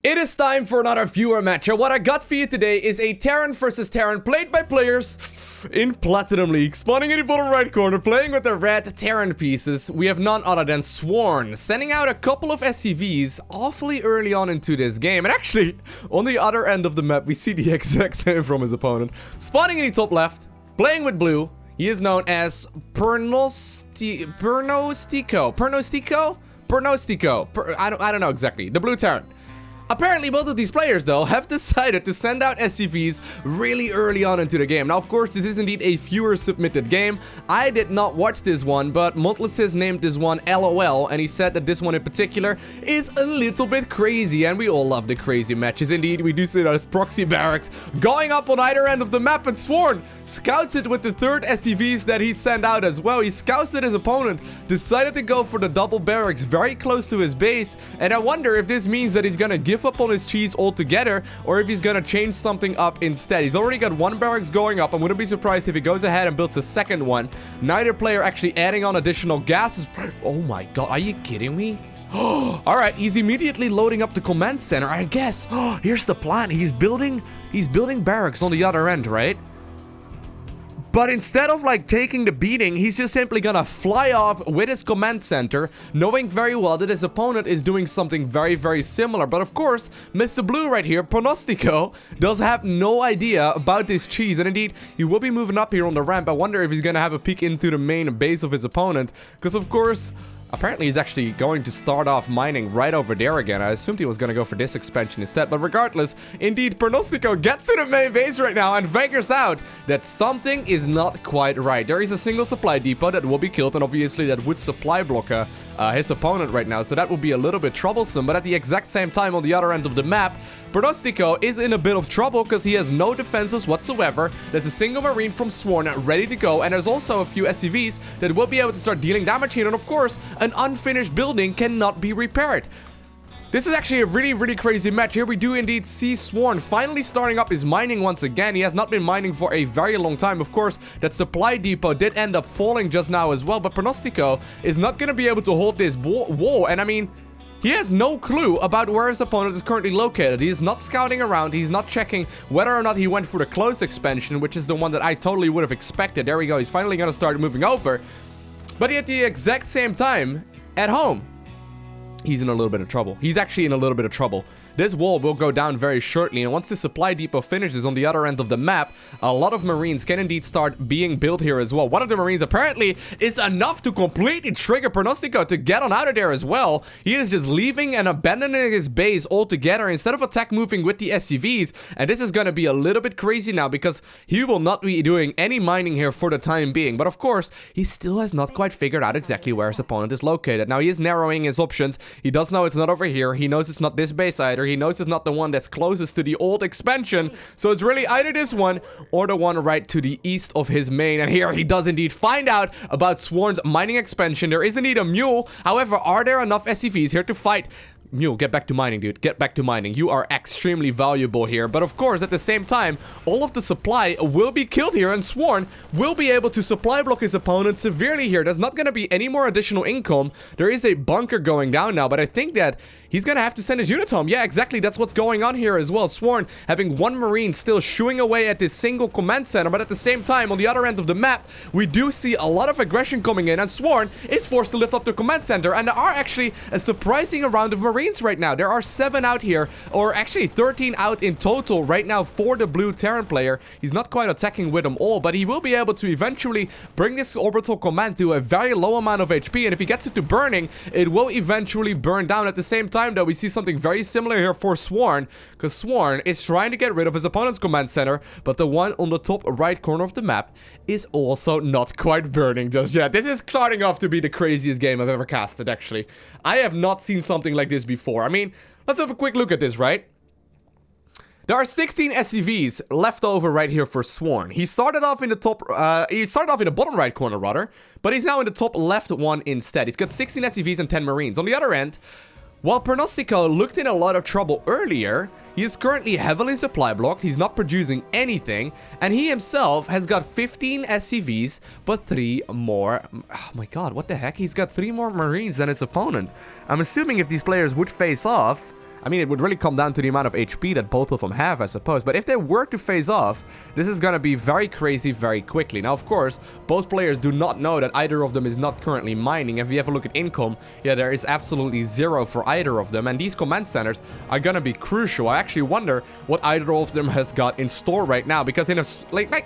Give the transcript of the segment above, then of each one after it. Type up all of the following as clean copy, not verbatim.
It is time for another viewer match, and what I got for you today is a Terran versus Terran played by players in Platinum League. Spawning in the bottom right corner, playing with the red Terran pieces, we have none other than Sworn, sending out a couple of SCVs awfully early on into this game. And actually, on the other end of the map, we see the exact same from his opponent. Spawning in the top left, playing with blue, he is known as Pernostico. I don't know exactly. The blue Terran. Apparently, both of these players, though, have decided to send out SCVs really early on into the game. Now, of course, this is indeed a viewer-submitted game. I did not watch this one, but Montlis named this one LOL, and he said that this one in particular is a little bit crazy, and we all love the crazy matches. Indeed, we do see that as Proxy Barracks going up on either end of the map, and Sworn scouts it with the third SCVs that he sent out as well. He scouts his opponent, decided to go for the double barracks very close to his base, and I wonder if this means that he's gonna give up on his cheese altogether, or if he's gonna change something up instead. He's already got one barracks going up. I wouldn't be surprised if he goes ahead and builds a second one. Neither player actually adding on additional gases. Oh my god, are you kidding me? Alright, he's immediately loading up the command center, I guess. Here's the plan. He's building barracks on the other end, right? But instead of like taking the beating, he's just simply gonna fly off with his command center, knowing very well that his opponent is doing something very, very similar. But of course, Mr. Blue right here, Pronostico, does have no idea about this cheese. And indeed, he will be moving up here on the ramp. I wonder if he's gonna have a peek into the main base of his opponent. Because of course, apparently he's actually going to start off mining right over there again. I assumed he was going to go for this expansion instead. But regardless, indeed, Pronostico gets to the main base right now and figures out that something is not quite right. There is a single supply depot that will be killed, and obviously that would supply block his opponent right now. So that would be a little bit troublesome. But at the exact same time, on the other end of the map, Pronostico is in a bit of trouble because he has no defenses whatsoever. There's a single marine from Sworn ready to go, and there's also a few SCVs that will be able to start dealing damage here. And of course, an unfinished building cannot be repaired. This is actually a really, really crazy match. Here we do indeed see Sworn finally starting up his mining once again. He has not been mining for a very long time. Of course, that supply depot did end up falling just now as well, but Pronostico is not going to be able to hold this wall. And I mean, he has no clue about where his opponent is currently located. He is not scouting around. He's not checking whether or not he went for the close expansion, which is the one that I totally would have expected. There we go. He's finally going to start moving over. But at the exact same time, at home, he's in a little bit of trouble. He's actually in a little bit of trouble. This wall will go down very shortly, and once the supply depot finishes on the other end of the map, a lot of marines can indeed start being built here as well. One of the marines apparently is enough to completely trigger Pronostico to get on out of there as well. He is just leaving and abandoning his base altogether instead of attack moving with the SCVs, and this is going to be a little bit crazy now because he will not be doing any mining here for the time being. But of course, he still has not quite figured out exactly where his opponent is located. Now, he is narrowing his options. He does know it's not over here. He knows it's not this base either. He knows it's not the one that's closest to the old expansion. So it's really either this one or the one right to the east of his main. And here he does indeed find out about Sworn's mining expansion. There is indeed a mule. However, are there enough SCVs here to fight? Mule, get back to mining, dude. Get back to mining. You are extremely valuable here. But of course, at the same time, all of the supply will be killed here, and Sworn will be able to supply block his opponent severely here. There's not going to be any more additional income. There is a bunker going down now, but I think that he's going to have to send his units home. Yeah, exactly. That's what's going on here as well. Sworn having one marine still shooing away at this single command center, but at the same time, on the other end of the map, we do see a lot of aggression coming in, and Sworn is forced to lift up the command center, and there are actually a surprising amount of marines right now. There are 7 out here, or actually 13 out in total right now for the blue Terran player. He's not quite attacking with them all, but he will be able to eventually bring this orbital command to a very low amount of HP, and if he gets it to burning, it will eventually burn down. At the same time, though, we see something very similar here for Sworn, because Sworn is trying to get rid of his opponent's command center, but the one on the top right corner of the map is also not quite burning just yet. This is starting off to be the craziest game I've ever casted, actually. I have not seen something like this before. I mean, let's have a quick look at this, right? There are 16 SCVs left over right here for Sworn. He started off in the top, he started off in the bottom right corner, rather, but he's now in the top left one instead. He's got 16 SCVs and 10 marines. On the other end, while Pronostico looked in a lot of trouble earlier, he is currently heavily supply blocked, he's not producing anything, and he himself has got 15 SCVs, but 3 more. Oh my god, what the heck? He's got 3 more marines than his opponent. I'm assuming if these players would face off, I mean, it would really come down to the amount of HP that both of them have, I suppose. But if they were to face off, this is gonna be very crazy very quickly. Now, of course, both players do not know that either of them is not currently mining. If you have a look at income, yeah, there is absolutely zero for either of them. And these command centers are gonna be crucial. I actually wonder what either of them has got in store right now. Because in a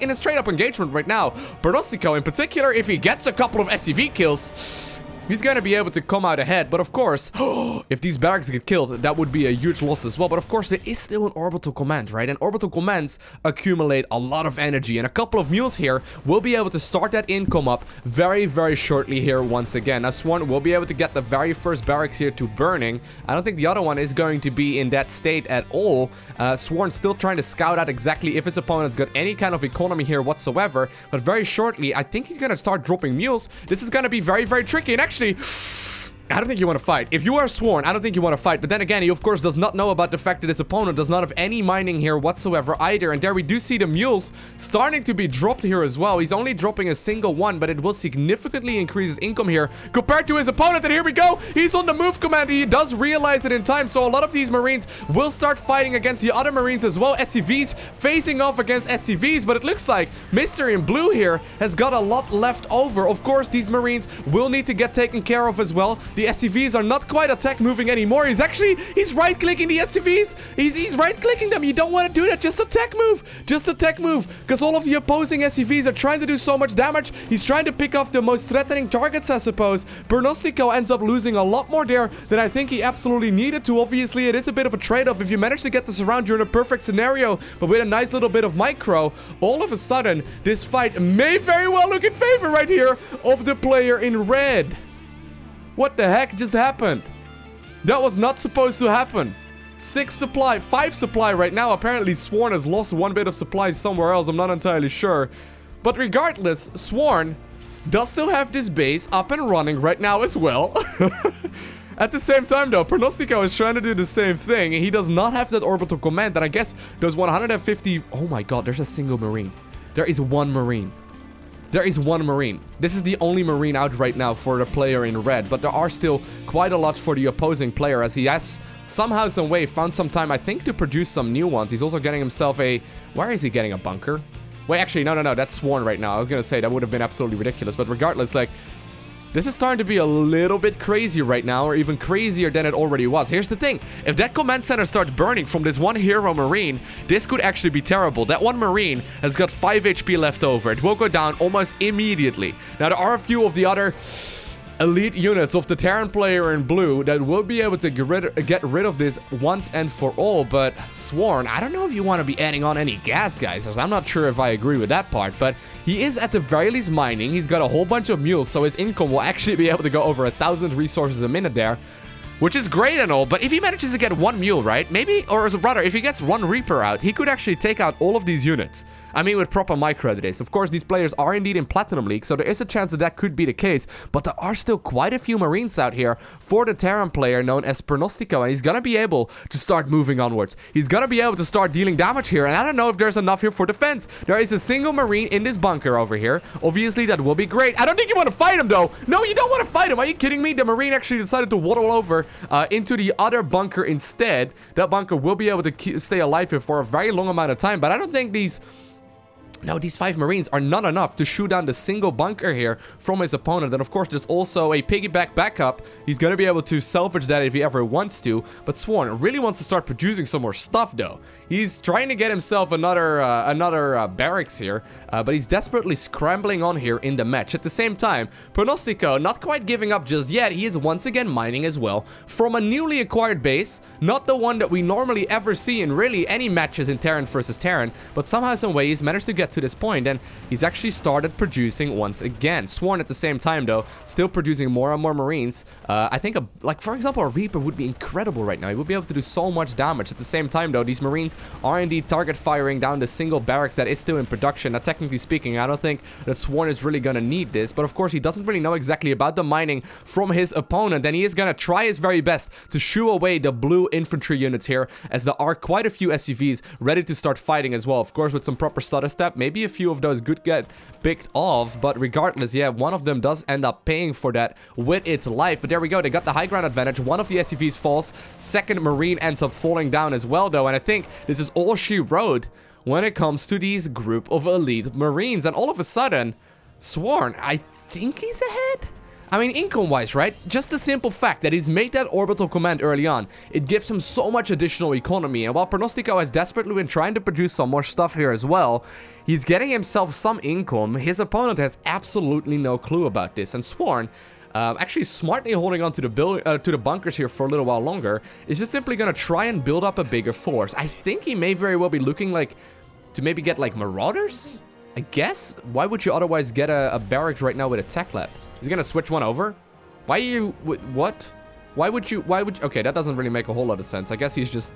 in a straight-up engagement right now, Bernostico in particular, if he gets a couple of SCV kills, he's gonna be able to come out ahead. But of course, if these barracks get killed, that would be a huge loss as well. But of course, there is still an orbital command, right? And orbital commands accumulate a lot of energy. And a couple of mules here will be able to start that income up very, very shortly here once again. Now, Sworn will be able to get the very first barracks here to burning. I don't think the other one is going to be in that state at all. Sworn still trying to scout out exactly if his opponent's got any kind of economy here whatsoever. But very shortly, I think he's gonna start dropping mules. This is gonna be very, very tricky. And actually, I don't think you want to fight. If you are Sworn, I don't think you want to fight. But then again, he of course does not know about the fact that his opponent does not have any mining here whatsoever either. And there we do see the mules starting to be dropped here as well. He's only dropping a single one, but it will significantly increase his income here compared to his opponent. And here we go. He's on the move command. He does realize it in time. So a lot of these Marines will start fighting against the other Marines as well. SCVs facing off against SCVs. But it looks like Mr. in Blue here has got a lot left over. Of course, these Marines will need to get taken care of as well. The SCVs are not quite attack moving anymore. He's right-clicking the SCVs. He's right-clicking them. You don't want to do that. Just attack move. Just attack move. Because all of the opposing SCVs are trying to do so much damage. He's trying to pick off the most threatening targets, I suppose. Bernostico ends up losing a lot more there than I think he absolutely needed to. Obviously, it is a bit of a trade-off. If you manage to get this around, you're in a perfect scenario. But with a nice little bit of micro, all of a sudden, this fight may very well look in favor right here of the player in red. What the heck just happened? That was not supposed to happen. 5 supply right now. Apparently, Sworn has lost one bit of supplies somewhere else. I'm not entirely sure. But regardless, Sworn does still have this base up and running right now as well. At the same time, though, Pronostico is trying to do the same thing. He does not have that orbital command. And I guess those 150... Oh my god, there's a single Marine. There is one Marine. There is one Marine. This is the only Marine out right now for the player in red, but there are still quite a lot for the opposing player, as he has somehow, some way found some time, I think, to produce some new ones. He's also getting himself a... Where is he getting a bunker? Wait, actually, no, that's Sworn right now. I was gonna say that would have been absolutely ridiculous, but regardless, like... This is starting to be a little bit crazy right now, or even crazier than it already was. Here's the thing. If that command center starts burning from this one hero Marine, this could actually be terrible. That one Marine has got 5 HP left over. It will go down almost immediately. Now, there are a few of the other elite units of the Terran player in blue that will be able to get rid of this once and for all, but Sworn, I don't know if you want to be adding on any gas, guys, because I'm not sure if I agree with that part, but he is at the very least mining. He's got a whole bunch of mules, so his income will actually be able to go over 1,000 resources a minute there, which is great and all, but if he manages to get one mule, right, maybe, or rather, if he gets one Reaper out, he could actually take out all of these units. I mean, with proper micro that is. Of course, these players are indeed in Platinum League, so there is a chance that that could be the case. But there are still quite a few Marines out here for the Terran player known as Pronostico, and he's gonna be able to start moving onwards. He's gonna be able to start dealing damage here, and I don't know if there's enough here for defense. There is a single Marine in this bunker over here. Obviously, that will be great. I don't think you want to fight him, though. No, you don't want to fight him. Are you kidding me? The Marine actually decided to waddle over into the other bunker instead. That bunker will be able to stay alive here for a very long amount of time, but I don't think these 5 Marines are not enough to shoot down the single bunker here from his opponent. And of course, there's also a piggyback backup. He's going to be able to salvage that if he ever wants to. But Sworn really wants to start producing some more stuff, though. He's trying to get himself another barracks here, but he's desperately scrambling on here in the match. At the same time, Pronostico not quite giving up just yet. He is once again mining as well from a newly acquired base. Not the one that we normally ever see in really any matches in Terran versus Terran, but somehow, some way, he's managed to get to this point, and he's actually started producing once again. Sworn at the same time, though, still producing more and more Marines. I think, like, for example, a Reaper would be incredible right now. He would be able to do so much damage. At the same time, though, these Marines are indeed target firing down the single barracks that is still in production. Now, technically speaking, I don't think that Sworn is really gonna need this, but of course, he doesn't really know exactly about the mining from his opponent, and he is gonna try his very best to shoo away the blue infantry units here, as there are quite a few SCVs ready to start fighting as well. Of course, with some proper stutter step, Maybe a few of those could get picked off, but regardless, yeah, one of them does end up paying for that with its life. But there we go, they got the high ground advantage. One of the SCVs falls, second Marine ends up falling down as well though, and I think this is all she wrote when it comes to these group of elite Marines. And all of a sudden, Sworn, I think he's ahead? I mean, income-wise, right? Just the simple fact that he's made that orbital command early on, it gives him so much additional economy. And while Pronostico has desperately been trying to produce some more stuff here as well, he's getting himself some income. His opponent has absolutely no clue about this. And Sworn, actually smartly holding on to the bunkers here for a little while longer, is just simply going to try and build up a bigger force. I think he may very well be looking like to maybe get like Marauders, I guess? Why would you otherwise get a barracks right now with a tech lab? He's gonna switch one over? Why are you... what? Why would you... okay, that doesn't really make a whole lot of sense. I guess he's just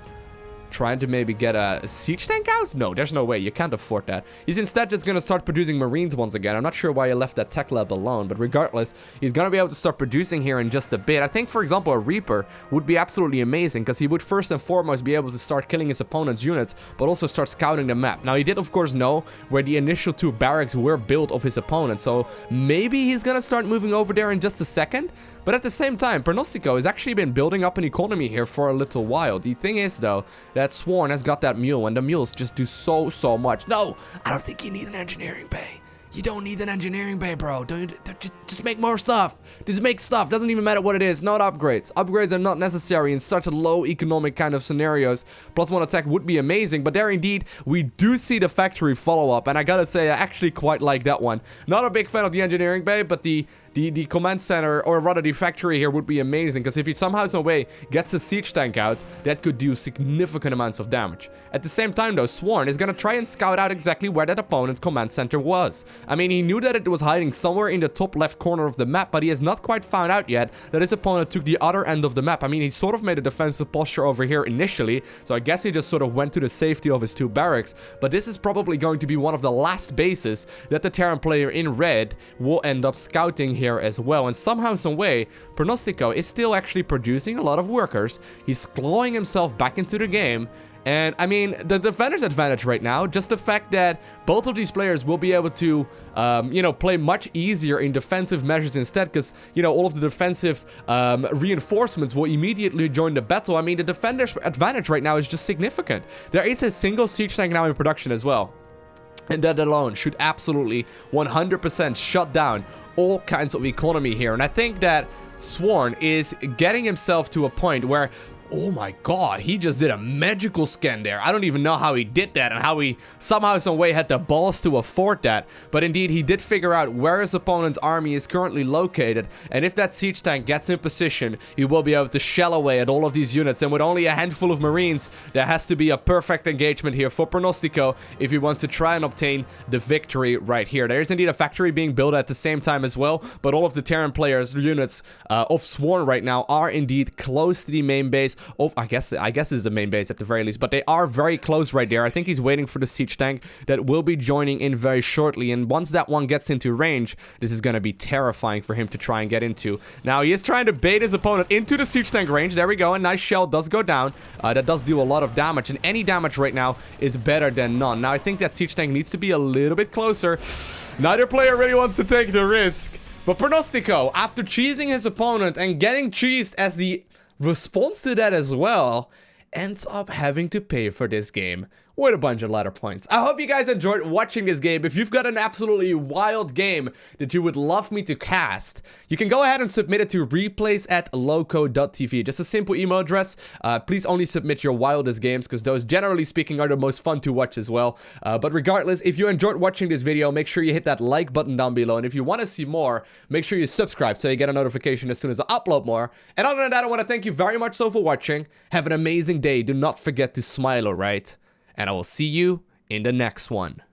trying to maybe get a siege tank out? No, there's no way. You can't afford that. He's instead just gonna start producing Marines once again. I'm not sure why he left that tech lab alone, but regardless, he's gonna be able to start producing here in just a bit. I think, for example, a Reaper would be absolutely amazing, because he would first and foremost be able to start killing his opponent's units, but also start scouting the map. Now, he did, of course, know where the initial 2 barracks were built of his opponent, so maybe he's gonna start moving over there in just a second. But at the same time, Pronostico has actually been building up an economy here for a little while. The thing is, though, that Sworn has got that mule, and the mules just do so much. No, I don't think you need an engineering bay. You don't need an engineering bay, bro. Just make more stuff. Just make stuff. Doesn't even matter what it is. Not upgrades. Upgrades are not necessary in such a low economic kind of scenarios. +1 attack would be amazing, but there indeed, we do see the factory follow-up, and I gotta say, I actually quite like that one. Not a big fan of the engineering bay, but the command center, or rather the factory here, would be amazing, because if he somehow, some way gets a siege tank out, that could do significant amounts of damage. At the same time though, Sworn is gonna try and scout out exactly where that opponent's command center was. I mean, he knew that it was hiding somewhere in the top left corner of the map, but he has not quite found out yet that his opponent took the other end of the map. I mean, he sort of made a defensive posture over here initially, so I guess he just sort of went to the safety of his 2 barracks, but this is probably going to be one of the last bases that the Terran player in red will end up scouting here as well. And somehow, some way, Pronostico is still actually producing a lot of workers. He's clawing himself back into the game. And I mean, the defender's advantage right now, just the fact that both of these players will be able to, you know, play much easier in defensive measures instead, because, you know, all of the defensive reinforcements will immediately join the battle. I mean, the defender's advantage right now is just significant. There is a single siege tank now in production as well. And that alone should absolutely 100% shut down all kinds of economy here. And I think that Sworn is getting himself to a point where, oh my god, he just did a magical scan there. I don't even know how he did that and how he somehow, some way had the balls to afford that. But indeed, he did figure out where his opponent's army is currently located. And if that siege tank gets in position, he will be able to shell away at all of these units. And with only a handful of Marines, there has to be a perfect engagement here for Pronostico if he wants to try and obtain the victory right here. There is indeed a factory being built at the same time as well. But all of the Terran players' units of Sworn right now are indeed close to the main base. Oh, I guess this is the main base at the very least, but they are very close right there. I think he's waiting for the siege tank that will be joining in very shortly, and once that one gets into range, this is going to be terrifying for him to try and get into. Now, he is trying to bait his opponent into the siege tank range. There we go, a nice shell does go down. That does do a lot of damage, and any damage right now is better than none. Now, I think that siege tank needs to be a little bit closer. Neither player really wants to take the risk, but Pronostico, after cheesing his opponent and getting cheesed as the response to that as well, ends up having to pay for this game with a bunch of ladder points. I hope you guys enjoyed watching this game. If you've got an absolutely wild game that you would love me to cast, you can go ahead and submit it to replays@LowkoTV. Just a simple email address. Please only submit your wildest games, because those, generally speaking, are the most fun to watch as well. But regardless, if you enjoyed watching this video, make sure you hit that like button down below. And if you want to see more, make sure you subscribe so you get a notification as soon as I upload more. And other than that, I want to thank you very much so for watching. Have an amazing day. Do not forget to smile, alright? And I will see you in the next one.